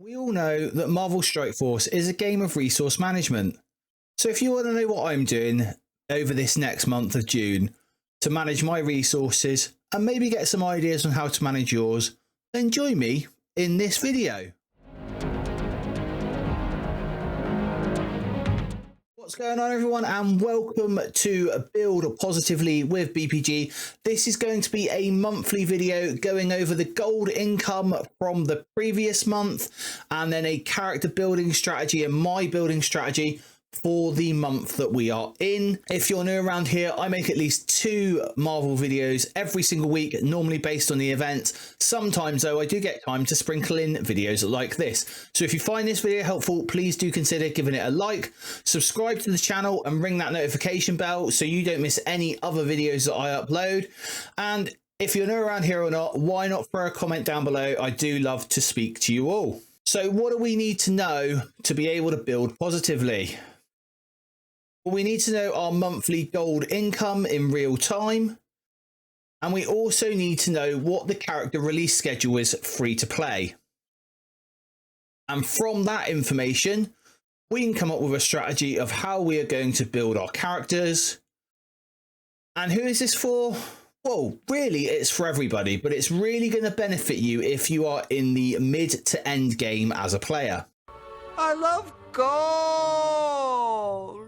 We all know that Marvel Strike Force is a game of resource management. So if you want to know what I'm doing over this next month of June to manage my resources and maybe get some ideas on how to manage yours, then join me in this video. What's going on, everyone, and welcome to Build Positively with BPG. This is going to be a monthly video going over the gold income from the previous month and then a character building strategy and my building strategy for the month that we are in. If you're new around here, I make at least 2 Marvel videos every single week, normally based on the events. Sometimes though, I do get time to sprinkle in videos like this. So if you find this video helpful, please do consider giving it a like, subscribe to the channel and ring that notification bell so you don't miss any other videos that I upload. And if you're new around here or not, why not throw a comment down below? I do love to speak to you all. So what do we need to know to be able to build positively? Well, we need to know our monthly gold income in real time. And we also need to know what the character release schedule is free to play. And from that information, we can come up with a strategy of how we are going to build our characters. And who is this for? Well, really, it's for everybody, but it's really going to benefit you if you are in the mid to end game as a player. I love gold!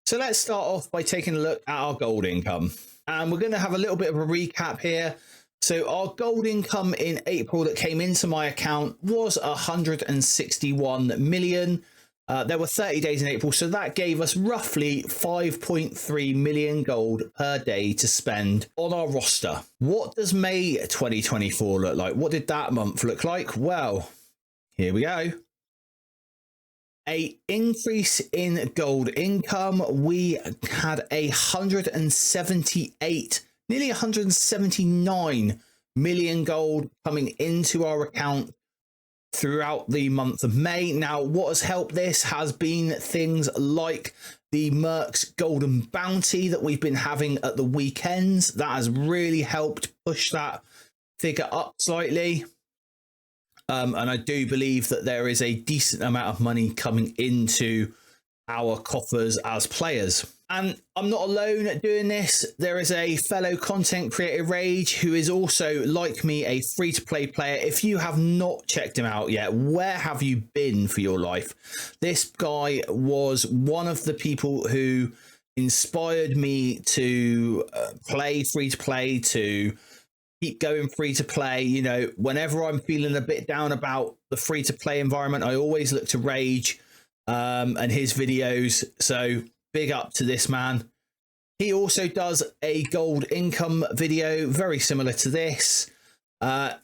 So let's start off by taking a look at our gold income. And we're going to have a little bit of a recap here. So our gold income in April that came into my account was 161 million. There were 30 days in April, so that gave us roughly 5.3 million gold per day to spend on our roster. What does May 2024 look like? What did that month look like? Well, here we go. A increase in gold income. We had 178, nearly 179 million gold coming into our account throughout the month of May. Now, what has helped this has been things like the Mercs Golden Bounty that we've been having at the weekends. That has really helped push that figure up slightly. And I do believe that there is a decent amount of money coming into our coffers as players. And I'm not alone at doing this. There is a fellow content creator, Rage, who is also, like me, a free-to-play player. If you have not checked him out yet, where have you been for your life? This guy was one of the people who inspired me to play free-to-play, to keep going free to play. You know, whenever I'm feeling a bit down about the free to play environment, I always look to Rage and his videos. So big up to this man. He also does a gold income video very similar to this.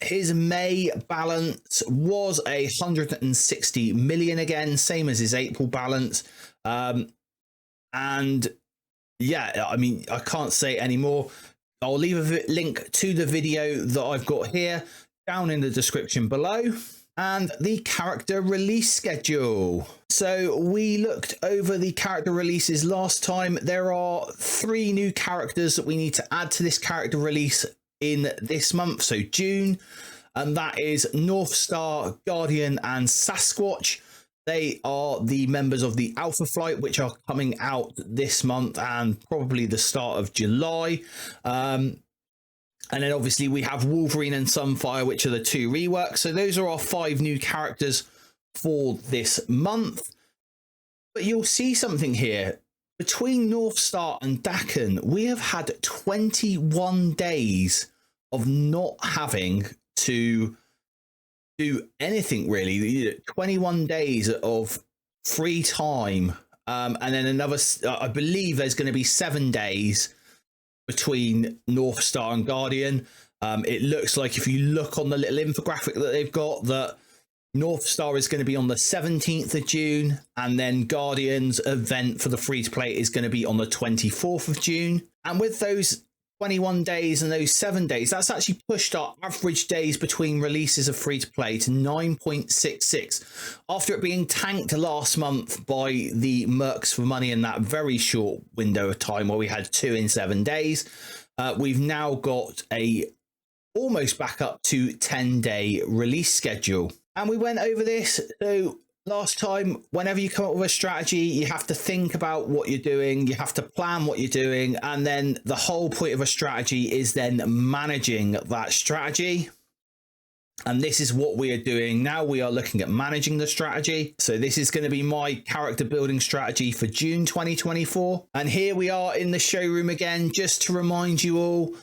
His May balance was 160 million again, same as his April balance. And yeah, I mean, I can't say anymore. I'll leave a link to the video that I've got here down in the description below. And the character release schedule. So we looked over the character releases last time. There are 3 new characters that we need to add to this character release in this month, so June. And that is Northstar, Guardian and Sasquatch. They are the members of the Alpha Flight, which are coming out this month and probably the start of July. And then obviously we have Wolverine and Sunfire, which are the 2 reworks. So those are our 5 new characters for this month. But you'll see something here. Between Northstar and Daken, we have had 21 days of not having to do anything really. 21 days of free time, and then another, I believe there's going to be 7 days between Northstar and Guardian. It looks like, if you look on the little infographic that they've got, that Northstar is going to be on the 17th of June, and then Guardian's event for the free to play is going to be on the 24th of June. And with those 21 days and those 7 days, that's actually pushed our average days between releases of free to play to 9.66 after it being tanked last month by the Mercs for money in that very short window of time where we had 2 in 7 days. We've now got a almost back up to 10-day release schedule. And we went over this. So last time, whenever you come up with a strategy, you have to think about what you're doing. You have to plan what you're doing. And then the whole point of a strategy is then managing that strategy. And this is what we are doing now. We are looking at managing the strategy. So this is going to be my character building strategy for June 2024. And here we are in the showroom again, just to remind you all,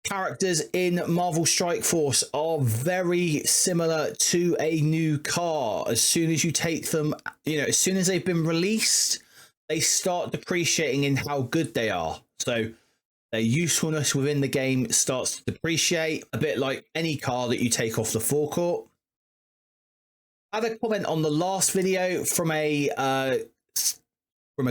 characters in Marvel Strike Force are very similar to a new car. As soon as you take them, as soon as they've been released, they start depreciating in how good they are. So their usefulness within the game starts to depreciate, a bit like any car that you take off the forecourt. I had a comment on the last video from a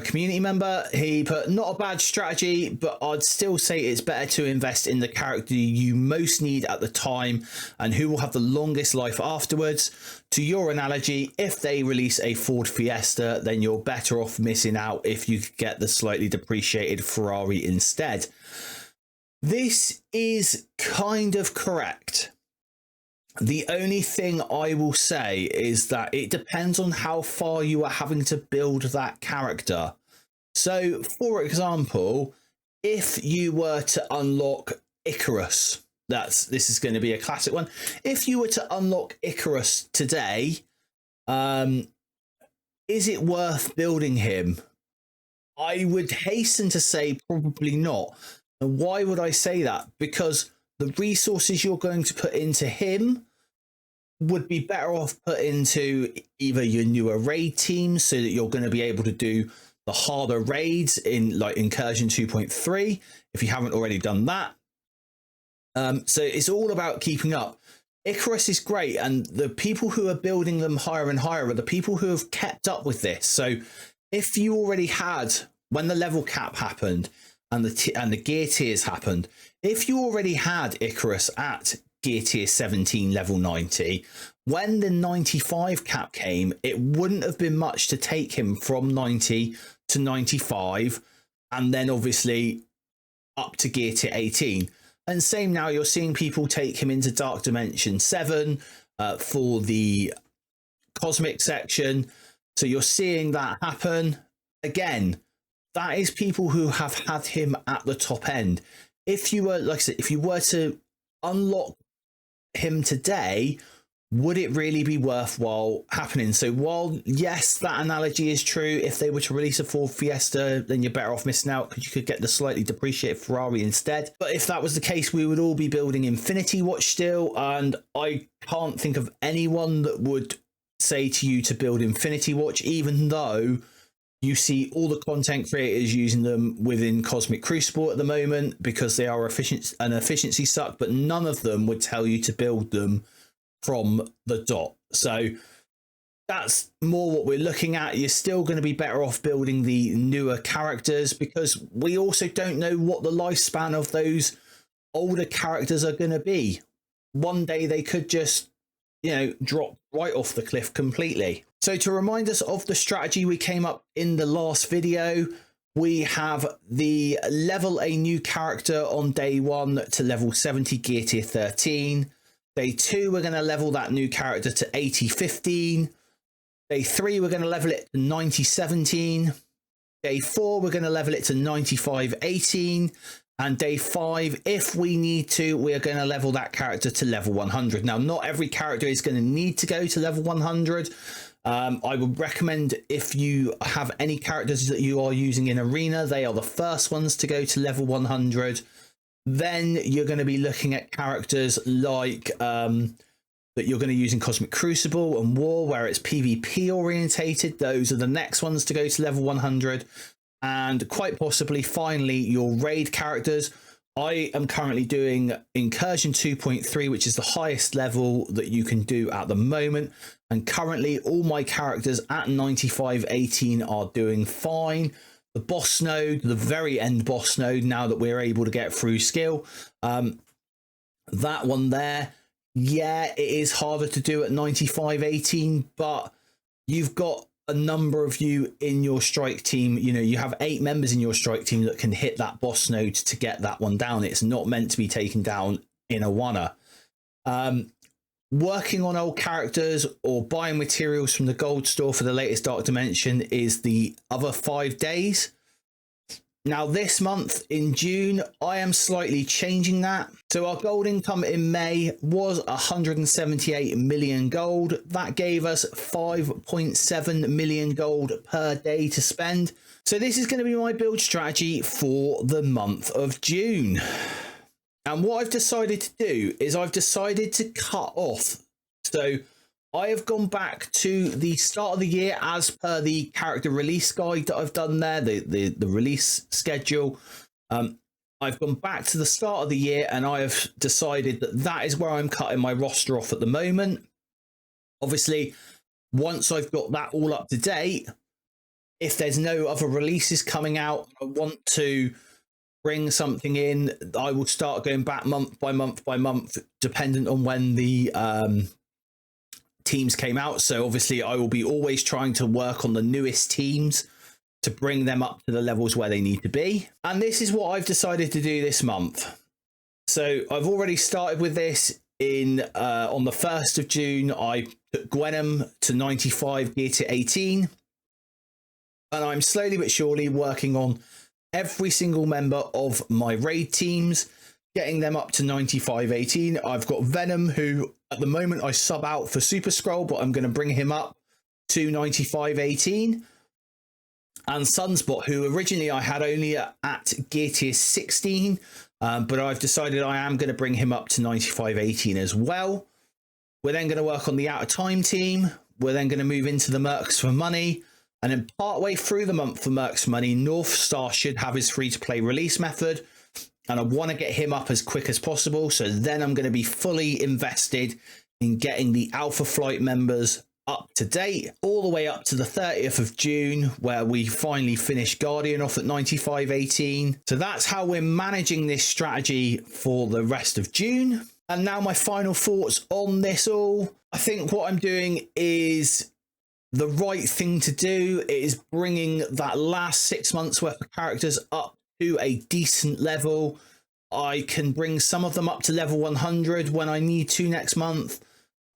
community member. He put, not a bad strategy, but I'd still say it's better to invest in the character you most need at the time and who will have the longest life afterwards. To your analogy, if they release a Ford Fiesta, then you're better off missing out if you get the slightly depreciated Ferrari instead. This is kind of correct. The only thing I will say is that it depends on how far you are having to build that character. So, for example, if you were to unlock Icarus, this is going to be a classic one. If you were to unlock Icarus today, is it worth building him? I would hasten to say probably not. And why would I say that? Because the resources you're going to put into him would be better off put into either your newer raid teams, so that you're going to be able to do the harder raids in like Incursion 2.3 if you haven't already done that. So it's all about keeping up. Icarus is great, and the people who are building them higher and higher are the people who have kept up with this. So if you already had, when the level cap happened and the gear tiers happened, if you already had Icarus at gear tier 17 level 90, when the 95 cap came, it wouldn't have been much to take him from 90 to 95 and then obviously up to gear tier 18. And same now, you're seeing people take him into Dark Dimension 7 for the cosmic section. So you're seeing that happen again. That is people who have had him at the top end. If you were, like I said, if you were to unlock him today, would it really be worthwhile happening? So while, yes, that analogy is true, if they were to release a Ford Fiesta, then you're better off missing out because you could get the slightly depreciated Ferrari instead. But if that was the case, we would all be building Infinity Watch still, and I can't think of anyone that would say to you to build Infinity Watch, even though you see all the content creators using them within Cosmic Crucible at the moment because they are an efficiency suck, but none of them would tell you to build them from the dot. So that's more what we're looking at. You're still going to be better off building the newer characters because we also don't know what the lifespan of those older characters are going to be. One day they could just, drop right off the cliff completely. So to remind us of the strategy we came up in the last video, we have the level a new character on day 1 to level 70 gear tier 13. Day 2, we're going to level that new character to 80-15. Day 3, we're going to level it to 90-17. Day 4, we're going to level it to 95-18. And day 5, if we need to, we are going to level that character to level 100. Now, not every character is going to need to go to level 100. I would recommend, if you have any characters that you are using in Arena, they are the first ones to go to level 100. Then you're going to be looking at characters like that you're going to use in Cosmic Crucible and War, where it's PvP orientated. Those are the next ones to go to level 100. And quite possibly, finally, your raid characters. I am currently doing Incursion 2.3, which is the highest level that you can do at the moment. And currently, all my characters at 95-18 are doing fine. The boss node, the very end boss node, now that we're able to get through skill, that one there, yeah, it is harder to do at 95-18, but you've got a number of you in your strike team. You have 8 members in your strike team that can hit that boss node to get that one down. It's not meant to be taken down in a one-er. working on old characters or buying materials from the gold store for the latest Dark Dimension is the other 5 days. Now this month in June, I am slightly changing that. So our gold income in May was 178 million gold. That gave us 5.7 million gold per day to spend. So this is going to be my build strategy for the month of June. And what I've decided to do is I've decided to cut off. So I have gone back to the start of the year as per the character release guide that I've done there, the release schedule. I've gone back to the start of the year and I have decided that that is where I'm cutting my roster off at the moment. Obviously, once I've got that all up to date, if there's no other releases coming out, I want to bring something in, I will start going back month by month by month, dependent on when the teams came out. So obviously I will be always trying to work on the newest teams to bring them up to the levels where they need to be. And this is what I've decided to do this month. So I've already started with this in on the 1st of June. I took Gwenum to 95 gear to 18. And I'm slowly but surely working on every single member of my raid teams, getting them up to 95-18. I've got Venom, who at the moment I sub out for Super Scroll, but I'm going to bring him up to 95-18. And Sunspot, who originally I had only at gear tier 16, but I've decided I am going to bring him up to 95-18 as well. We're then going to work on the Out of Time team. We're then going to move into the Mercs for Money. And then partway through the month for Mercs Money, North Star should have his free-to-play release method. And I want to get him up as quick as possible. So then I'm going to be fully invested in getting the Alpha Flight members up to date, all the way up to the 30th of June, where we finally finish Guardian off at 95-18. So that's how we're managing this strategy for the rest of June. And now my final thoughts on this all. I think what I'm doing is the right thing to do. It is bringing that last 6 months worth of characters up to a decent level. I can bring some of them up to level 100 when I need to next month.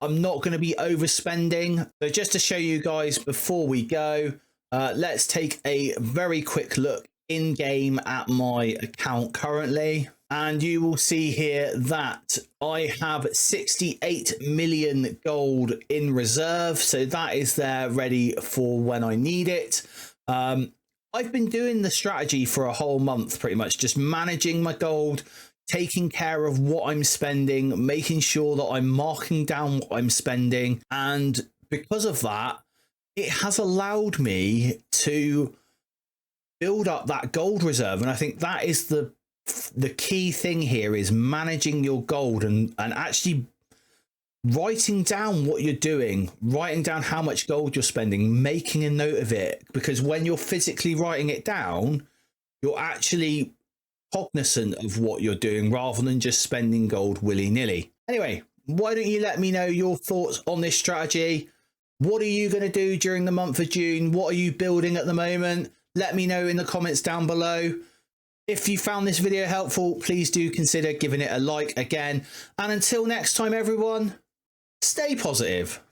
I'm not going to be overspending. So just to show you guys before we go, let's take a very quick look in game at my account currently. And you will see here that I have 68 million gold in reserve. So that is there ready for when I need it. I've been doing the strategy for a whole month, pretty much just managing my gold, taking care of what I'm spending, making sure that I'm marking down what I'm spending. And because of that, it has allowed me to build up that gold reserve. And I think that is the key thing here, is managing your gold and actually writing down what you're doing, writing down how much gold you're spending, making a note of it, because when you're physically writing it down, you're actually cognizant of what you're doing rather than just spending gold willy-nilly. Anyway, why don't you let me know your thoughts on this strategy? What are you going to do during the month of June? What are you building at the moment? Let me know in the comments down below. If you found this video helpful, please do consider giving it a like again. And until next time, everyone, stay positive.